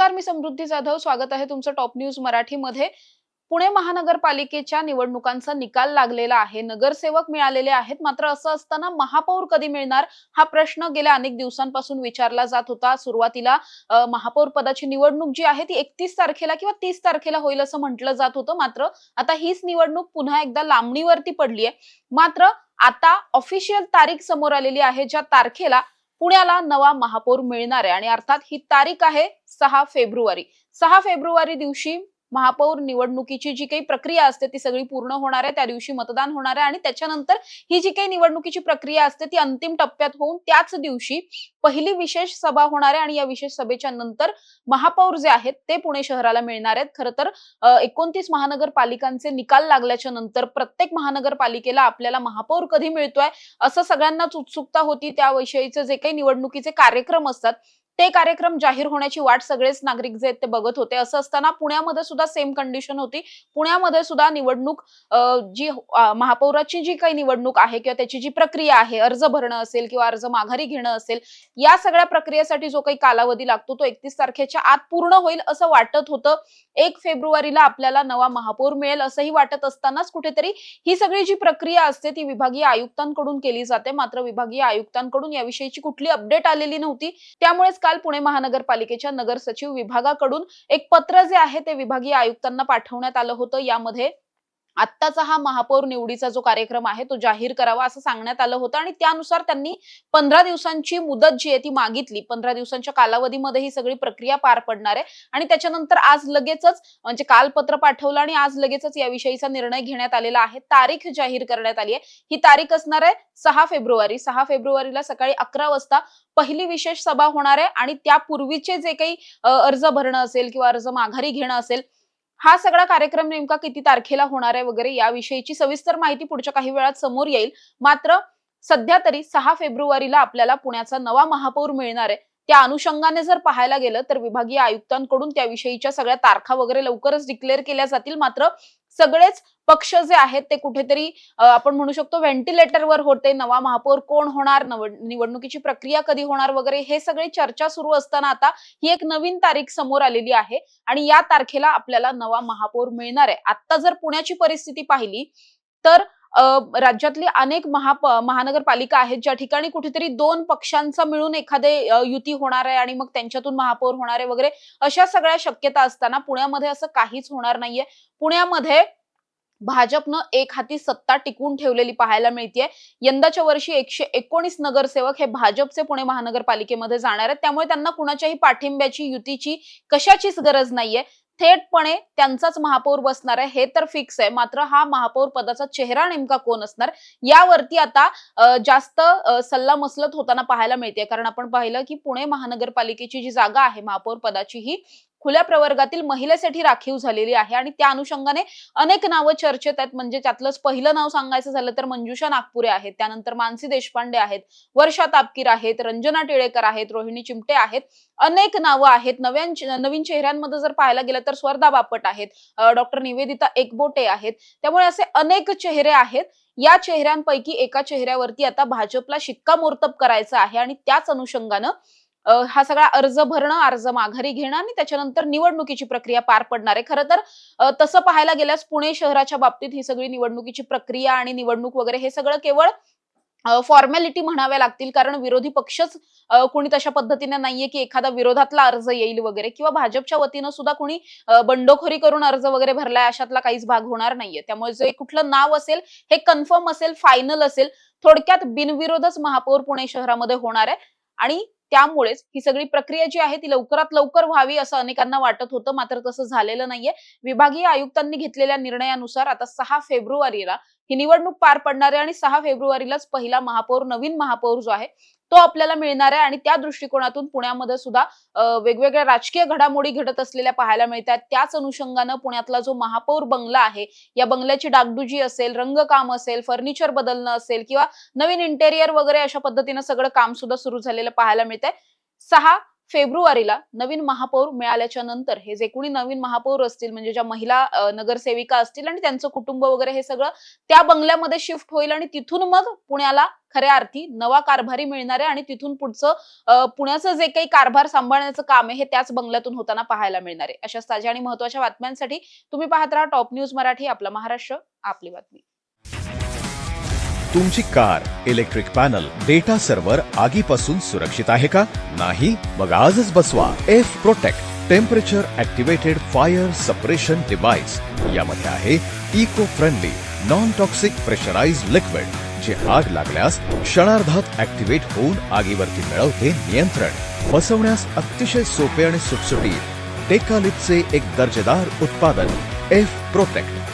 नमस्कार, मी समृद्धी जाधव. स्वागत आहे तुमचं टॉप न्यूज मराठीमध्ये. पुणे महानगरपालिकेच्या निवडणुकांचा निकाल लागलेला आहे. नगरसेवक मिळालेले आहेत. मात्र असं असताना महापौर कधी मिळणार हा प्रश्न गेल्या अनेक दिवसांपासून विचारला जात होता. सुरुवातीला महापौर पदाची निवडणूक जी आहे ती 31 तारखेला किंवा 30 तारखेला होईल असं म्हटलं जात होतं. मात्र आता हीच निवडणूक पुन्हा एकदा लांबणीवरती पडली आहे. मात्र आता ऑफिशियल तारीख समोर आलेली आहे, ज्या तारखेला पुण्याला नवा महापौर मिळणार आहे आणि अर्थात ही तारीख आहे 6 फेब्रुवारी. 6 फेब्रुवारी दिवशी महापौर निवडणुकीची जी काही प्रक्रिया असते ती सगळी पूर्ण होणार आहे. त्या दिवशी मतदान होणार आहे आणि त्याच्यानंतर ही जी काही निवडणुकीची प्रक्रिया असते ती अंतिम टप्प्यात होऊन त्याच दिवशी पहिली विशेष सभा होणार आहे आणि या विशेष सभेच्या नंतर महापौर जे आहेत ते पुणे शहराला मिळणार आहेत. खरं तर 29 महानगरपालिकांचे निकाल लागल्याच्या नंतर प्रत्येक महानगरपालिकेला आपल्याला महापौर कधी मिळतोय असं सगळ्यांनाच उत्सुकता होती. त्याविषयीचे जे काही निवडणुकीचे कार्यक्रम असतात ते कार्यक्रम जाहीर होण्याची वाट सगळेच नागरिक जे आहेत ते बघत होते. असं असताना पुण्यामध्ये सुद्धा सेम कंडिशन होती. पुण्यामध्ये सुद्धा निवडणूक महापौराची जी काही निवडणूक आहे किंवा त्याची जी प्रक्रिया आहे, अर्ज भरणं असेल किंवा अर्ज माघारी घेणं असेल, या सगळ्या प्रक्रियेसाठी जो काही कालावधी लागतो तो 31 तारखेच्या आत पूर्ण होईल असं वाटत होतं. 1 फेब्रुवारीला आपल्याला नवा महापौर मिळेल असंही वाटत असतानाच कुठेतरी ही सगळी जी प्रक्रिया असते ती विभागीय आयुक्तांकडून केली जाते. मात्र विभागीय आयुक्तांकडून याविषयीची कुठली अपडेट आलेली नव्हती. त्यामुळेच काल पुणे महानगरपालिकेच्या नगर सचिव विभागाकडून एक पत्र जे आहे ते विभागीय आयुक्तांना पाठवण्यात आलं होतं. यामध्ये आत्ताचा हा महापौर निवडीचा जो कार्यक्रम आहे तो जाहीर करावा असं सांगण्यात आलं होतं आणि त्यानुसार त्यांनी 15 दिवसांची मुदत जी आहे ती मागितली. 15 दिवसांच्या कालावधीमध्ये ही सगळी प्रक्रिया पार पडणार आहे आणि त्याच्यानंतर आज लगेचच म्हणजे काल पत्र पाठवलं आणि आज लगेचच याविषयीचा निर्णय घेण्यात आलेला आहे. तारीख जाहीर करण्यात आली आहे. ही तारीख असणार आहे 6 फेब्रुवारी. 6 फेब्रुवारीला सकाळी 11 वाजता पहिली विशेष सभा होणार आहे आणि त्यापूर्वीचे जे काही अर्ज भरणं असेल किंवा अर्ज माघारी घेणं असेल, हा सगळा कार्यक्रम नेमका किती तारखेला होणार आहे वगैरे याविषयीची सविस्तर माहिती पुढच्या काही वेळात समोर येईल. मात्र सध्या तरी 6 फेब्रुवारीला आपल्याला पुण्याचा नवा महापौर मिळणार आहे. त्या अनुषंगाने जर पाहायला गेलं तर विभागीय आयुक्तांकडून त्याविषयीच्या सगळ्या तारखा वगैरे लवकरच डिक्लेअर केल्या जातील. मात्र सगळेच पक्ष जे आहेत ते कुठेतरी आपण म्हणू शकतो व्हेंटिलेटरवर होते. नवा महापौर कोण होणार, निवडणुकीची प्रक्रिया कधी होणार वगैरे हे सगळी चर्चा सुरू असताना आता ही एक नवीन तारीख समोर आलेली आहे आणि या तारखेला आपल्याला नवा महापौर मिळणार आहे. आता जर पुण्याची परिस्थिती पाहिली तर राज्यातली अनेक महानगरपालिका आहेत ज्या ठिकाणी कुठेतरी दोन पक्षांचा मिळून एखादे युती होणार आहे आणि मग त्यांच्यातून महापौर होणार आहे वगैरे अशा सगळ्या शक्यता असताना पुण्यामध्ये असं काहीच होणार नाहीये. पुण्यामध्ये भाजपनं एक हाती सत्ता टिकवून ठेवलेली पाहायला मिळतेय. यंदाच्या वर्षी 119 नगरसेवक हे भाजपचे पुणे महानगरपालिकेमध्ये जाणार आहेत. त्यामुळे त्यांना कुणाच्याही पाठिंब्याची, युतीची कशाचीच गरज नाहीये. थेटपणे त्यांचाच महापौर बसणार आहे हे तर फिक्स आहे. मात्र हा महापौर पदाचा चेहरा नेमका कोण असणार यावरती आता जास्त सल्लामसलत होताना पाहायला मिळते. कारण आपण पाहिलं की पुणे महानगरपालिकेची जी जागा आहे महापौर पदाची ही खुल्या प्रवर्गातील महिलेसाठी राखीव झालेली आहे आणि त्या अनुषंगाने अनेक नावं चर्चेत आहेत. म्हणजे त्यातलंच पहिलं नाव सांगायचं झालं तर मंजुषा नागपुरे आहेत, त्यानंतर मानसी देशपांडे आहेत, वर्षा तापकीर आहेत, रंजना टिळेकर आहेत, रोहिणी चिमटे आहेत, अनेक नावं आहेत. नवीन चेहऱ्यांमध्ये जर पाहायला गेलं तर स्वर्धा बापट आहेत, डॉक्टर निवेदिता एकबोटे आहेत. त्यामुळे असे अनेक चेहरे आहेत. या चेहऱ्यांपैकी एका चेहऱ्यावरती आता भाजपला शिक्कामोर्तब करायचं आहे आणि त्याच अनुषंगानं हा सगळा अर्ज भरणं, अर्ज माघारी घेणं आणि त्याच्यानंतर निवडणुकीची प्रक्रिया पार पडणार आहे. खरं तर तसं पाहायला गेल्यास पुणे शहराच्या बाबतीत ही सगळी निवडणुकीची प्रक्रिया आणि निवडणूक वगैरे हे सगळं केवळ फॉर्मॅलिटी म्हणाव्या लागतील. कारण विरोधी पक्षच कोणी तशा पद्धतीने नाहीये की एखादा विरोधातला अर्ज येईल वगैरे किंवा भाजपच्या वतीनं सुद्धा कोणी बंडखोरी करून अर्ज वगैरे भरलाय अशातला काहीच भाग होणार नाहीये. त्यामुळे जे कुठलं नाव असेल हे कन्फर्म असेल, फायनल असेल. थोडक्यात बिनविरोधच महापौर पुणे शहरामध्ये होणार आहे आणि त्यामुळेच ही सगळी प्रक्रिया जी आहे ती लवकरात लवकर व्हावी असं अनेकांना वाटत होतं. मात्र तसं झालेलं नाहीये. विभागीय आयुक्तांनी घेतलेल्या निर्णयानुसार आता 6 फेब्रुवारीला ही निवडणूक पार पडणार आहे आणि 6 फेब्रुवारीलाच पहिला महापौर, नवीन महापौर जो आहे तो आपल्याला मिळणार आहे आणि त्या दृष्टिकोनातून पुण्यामध्ये सुद्धा वेगवेगळ्या राजकीय घडामोडी घडत असलेल्या पाहायला मिळतात. त्याच अनुषंगानं पुण्यातला जो महापौर बंगला आहे या बंगल्याची डागडुजी असेल, रंगकाम असेल, फर्निचर बदलणं असेल किंवा नवीन इंटेरियर वगैरे अशा पद्धतीनं सगळं काम सुद्धा सुरू झालेलं पाहायला मिळतंय. 6 फेब्रुवारीला नवीन महापौर मिळाल्याच्या नंतर हे जे कोणी नवीन महापौर असतील म्हणजे ज्या महिला नगरसेविका असतील आणि त्यांचं कुटुंब वगैरे हे सगळं त्या बंगल्यामध्ये शिफ्ट होईल आणि तिथून मग पुण्याला खऱ्या अर्थी नवा कारभारी मिळणार आहे आणि तिथून पुढचं पुण्याचं जे काही कारभार सांभाळण्याचं काम आहे हे त्याच बंगल्यातून होताना पाहायला मिळणार आहे. अशाच ताज्या आणि महत्त्वाच्या बातम्यांसाठी तुम्ही पाहत राहा टॉप न्यूज मराठी. आपला महाराष्ट्र, आपली बातमी. तुमची car, electric panel, data server आगीपासून सुरक्षित आहे का? नाही? मग आजच बसवा F protect temperature activated fire suppression device. यामध्ये आहे eco friendly non toxic pressurised liquid जे आग लागल्यास क्षणार्धात ऍक्टिव्हेट होऊन आगीवरती मिळवते नियंत्रण. बसवण्यास अतिशय सोपे आणि सुटसुटीत. टेकालिपचे एक दर्जेदार उत्पादन एफ प्रोटेक्ट.